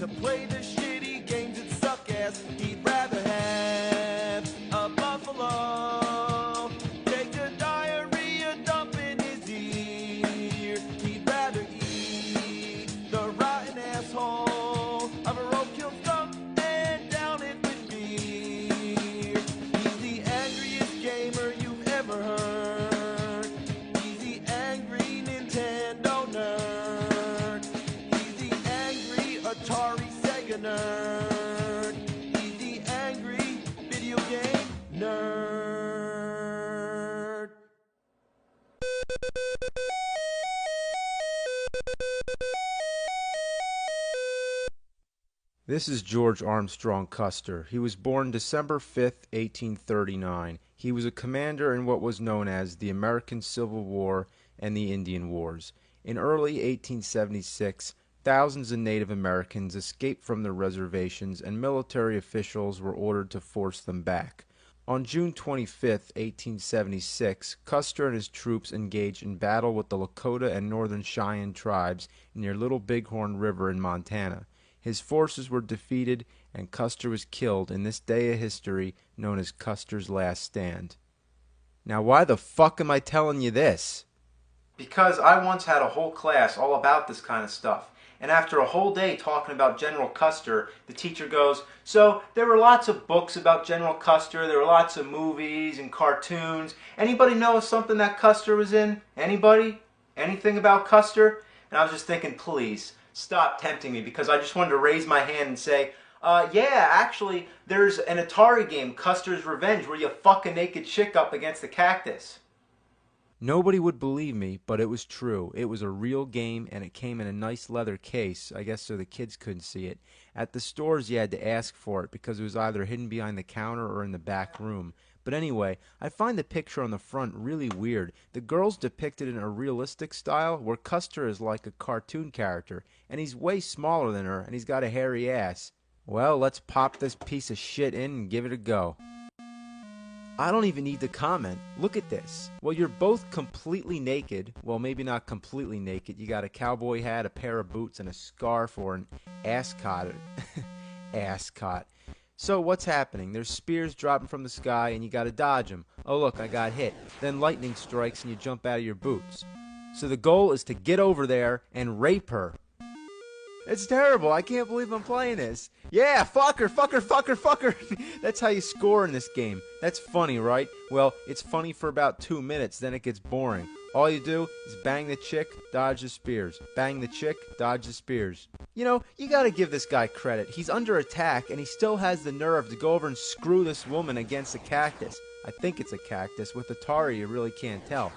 to play the shitty games that suck ass. He'd rather have a buffalo take a diarrhea dump in his ear. He'd rather eat the rotten asshole of a roadkill stump and down it with beer. He's the angriest gamer you've ever heard. He's the angry Nintendo nerd. He's the angry Atari Sega nerd. He's the angry video game nerd. This is George Armstrong Custer. He was born December 5th, 1839. He was a commander in what was known as the American Civil War and the Indian Wars. In early 1876, thousands of Native Americans escaped from their reservations and military officials were ordered to force them back. On June 25th, 1876, Custer and his troops engaged in battle with the Lakota and Northern Cheyenne tribes near Little Bighorn River in Montana. His forces were defeated, and Custer was killed in this day of history known as Custer's Last Stand. Now, why the fuck am I telling you this? Because I once had a whole class all about this kind of stuff. And after a whole day talking about General Custer, the teacher goes, "So, there were lots of books about General Custer, there were lots of movies and cartoons. Anybody know something that Custer was in? Anybody? Anything about Custer?" And I was just thinking, please, stop tempting me, because I just wanted to raise my hand and say, yeah, actually, there's an Atari game, Custer's Revenge, where you fuck a naked chick up against a cactus. Nobody would believe me, but it was true. It was a real game, and it came in a nice leather case, I guess so the kids couldn't see it. At the stores, you had to ask for it, because it was either hidden behind the counter or in the back room. But anyway, I find the picture on the front really weird. The girl's depicted in a realistic style, where Custer is like a cartoon character, and he's way smaller than her, and he's got a hairy ass. Well, let's pop this piece of shit in and give it a go. I don't even need to comment. Look at this. Well, you're both completely naked. Well, maybe not completely naked. You got a cowboy hat, a pair of boots, and a scarf or an ascot. Ascot. So what's happening? There's spears dropping from the sky and you gotta dodge them. Oh look, I got hit. Then lightning strikes and you jump out of your boots. So the goal is to get over there and rape her. It's terrible. I can't believe I'm playing this. Yeah, fuck her, fuck her, fuck her, fuck her. That's how you score in this game. That's funny, right? Well, it's funny for about 2 minutes, then it gets boring. All you do is bang the chick, dodge the spears. Bang the chick, dodge the spears. You know, you gotta give this guy credit. He's under attack, and he still has the nerve to go over and screw this woman against a cactus. I think it's a cactus. With Atari, you really can't tell.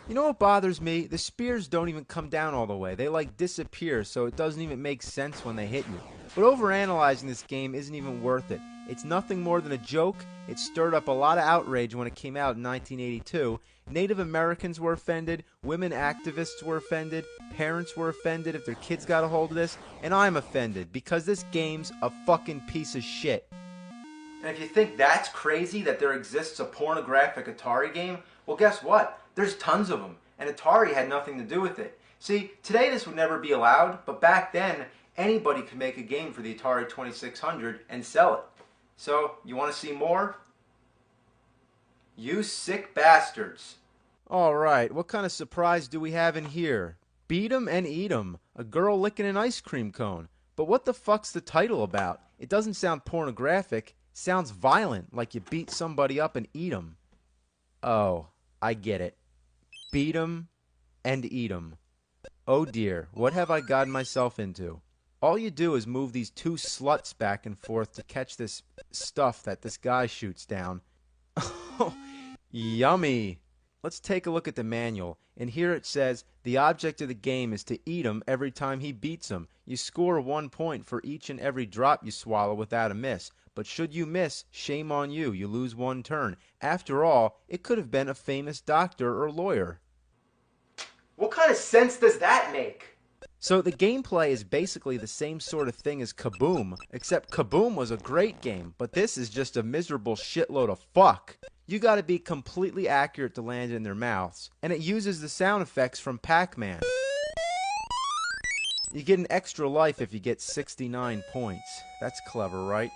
You know what bothers me? The spears don't even come down all the way. They like disappear, so it doesn't even make sense when they hit you. But overanalyzing this game isn't even worth it. It's nothing more than a joke. It stirred up a lot of outrage when it came out in 1982. Native Americans were offended, women activists were offended, parents were offended if their kids got a hold of this, and I'm offended because this game's a fucking piece of shit. And if you think that's crazy that there exists a pornographic Atari game, well guess what? There's tons of them, and Atari had nothing to do with it. See, today this would never be allowed, but back then, anybody could make a game for the Atari 2600 and sell it. So, you want to see more? You sick bastards. Alright, what kind of surprise do we have in here? Beat 'em and eat 'em. A girl licking an ice cream cone. But what the fuck's the title about? It doesn't sound pornographic. It sounds violent, like you beat somebody up and eat 'em. Oh, I get it. Beat 'em and eat 'em. Oh dear, what have I gotten myself into? All you do is move these two sluts back and forth to catch this stuff that this guy shoots down. Oh, yummy. Let's take a look at the manual. And here it says, the object of the game is to eat him every time he beats him. You score 1 point for each and every drop you swallow without a miss. But should you miss, shame on you. You lose 1 turn. After all, it could have been a famous doctor or lawyer. What kind of sense does that make? So the gameplay is basically the same sort of thing as Kaboom, except Kaboom was a great game, but this is just a miserable shitload of fuck. You gotta be completely accurate to land in their mouths, and it uses the sound effects from Pac-Man. You get an extra life if you get 69 points. That's clever, right?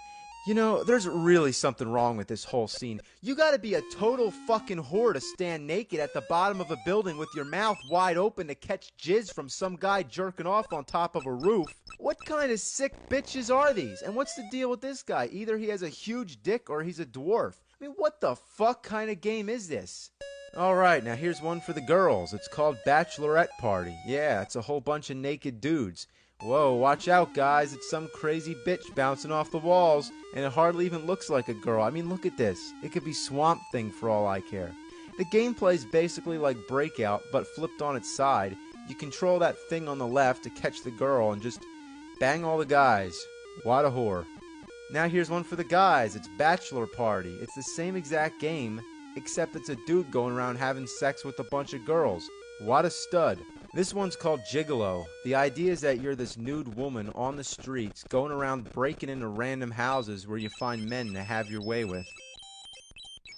You know, there's really something wrong with this whole scene. You gotta be a total fucking whore to stand naked at the bottom of a building with your mouth wide open to catch jizz from some guy jerking off on top of a roof. What kind of sick bitches are these? And what's the deal with this guy? Either he has a huge dick or he's a dwarf. I mean, what the fuck kind of game is this? Alright, now here's one for the girls. It's called Bachelorette Party. Yeah, it's a whole bunch of naked dudes. Whoa, watch out guys, it's some crazy bitch bouncing off the walls, and it hardly even looks like a girl. I mean, look at this. It could be Swamp Thing for all I care. The gameplay is basically like Breakout, but flipped on its side. You control that thing on the left to catch the girl and just bang all the guys. What a whore. Now here's one for the guys. It's Bachelor Party. It's the same exact game, except it's a dude going around having sex with a bunch of girls. What a stud. This one's called Gigolo. The idea is that you're this nude woman on the streets going around breaking into random houses where you find men to have your way with.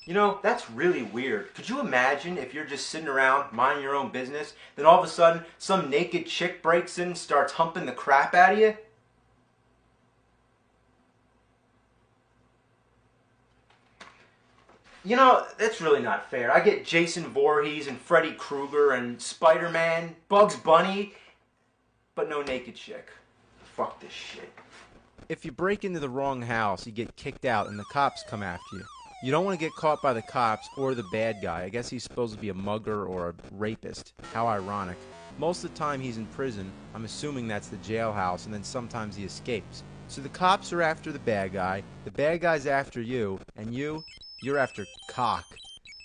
You know, that's really weird. Could you imagine if you're just sitting around minding your own business, then all of a sudden some naked chick breaks in and starts humping the crap out of you? You know, that's really not fair. I get Jason Voorhees and Freddy Krueger and Spider-Man, Bugs Bunny, but no naked chick. Fuck this shit. If you break into the wrong house, you get kicked out and the cops come after you. You don't want to get caught by the cops or the bad guy. I guess he's supposed to be a mugger or a rapist. How ironic. Most of the time he's in prison. I'm assuming that's the jailhouse, and then sometimes he escapes. So the cops are after the bad guy's after you, and you're after cock.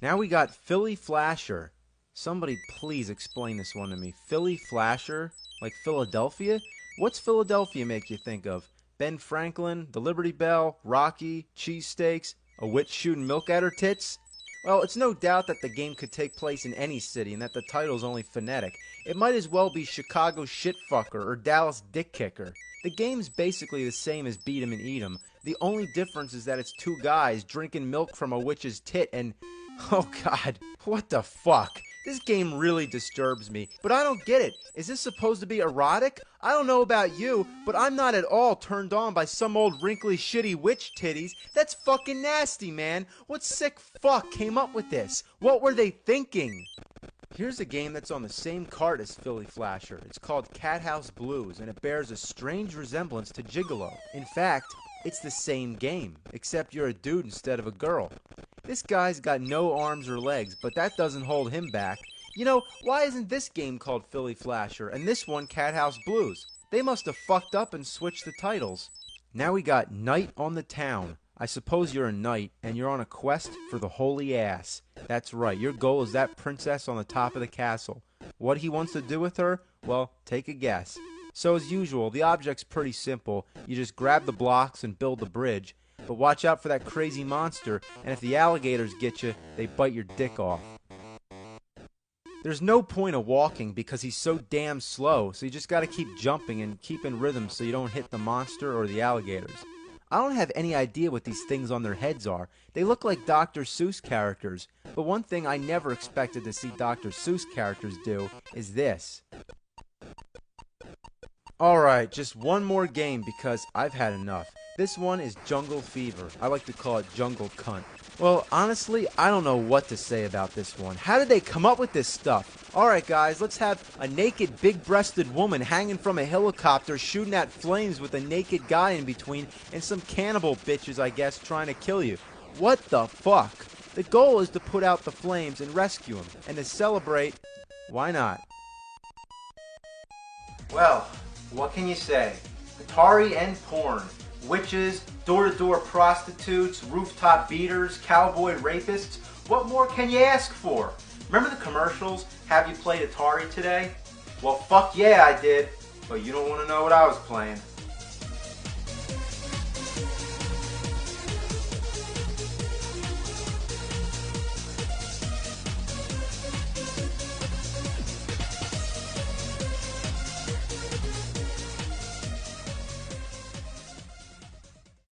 Now we got Philly Flasher. Somebody please explain this one to me. Philly Flasher? Like Philadelphia? What's Philadelphia make you think of? Ben Franklin, the Liberty Bell, Rocky, cheesesteaks, a witch shooting milk at her tits? Well, it's no doubt that the game could take place in any city and that the title's only phonetic. It might as well be Chicago Shitfucker or Dallas Dick Kicker. The game's basically the same as Beat 'em and Eat 'em. The only difference is that it's two guys drinking milk from a witch's tit and... Oh god, what the fuck? This game really disturbs me, but I don't get it. Is this supposed to be erotic? I don't know about you, but I'm not at all turned on by some old wrinkly shitty witch titties. That's fucking nasty, man. What sick fuck came up with this? What were they thinking? Here's a game that's on the same cart as Philly Flasher. It's called Cat House Blues, and it bears a strange resemblance to Gigolo. In fact, it's the same game, except you're a dude instead of a girl. This guy's got no arms or legs, but that doesn't hold him back. You know, why isn't this game called Philly Flasher, and this one Cat House Blues? They must have fucked up and switched the titles. Now we got Night on the Town. I suppose you're a knight, and you're on a quest for the holy ass. That's right, your goal is that princess on the top of the castle. What he wants to do with her? Well, take a guess. So as usual, the object's pretty simple. You just grab the blocks and build the bridge. But watch out for that crazy monster, and if the alligators get you, they bite your dick off. There's no point of walking because he's so damn slow, so you just gotta keep jumping and keep in rhythm so you don't hit the monster or the alligators. I don't have any idea what these things on their heads are. They look like Dr. Seuss characters, but one thing I never expected to see Dr. Seuss characters do is this. Alright, just one more game because I've had enough. This one is Jungle Fever. I like to call it Jungle Cunt. Well, honestly, I don't know what to say about this one. How did they come up with this stuff? Alright guys, let's have a naked, big-breasted woman hanging from a helicopter shooting at flames with a naked guy in between and some cannibal bitches, I guess, trying to kill you. What the fuck? The goal is to put out the flames and rescue them. And to celebrate, why not? Well, what can you say? Atari and porn. Witches, door-to-door prostitutes, rooftop beaters, cowboy rapists. What more can you ask for? Remember the commercials? Have you played Atari today? Well, fuck yeah, I did. But you don't want to know what I was playing.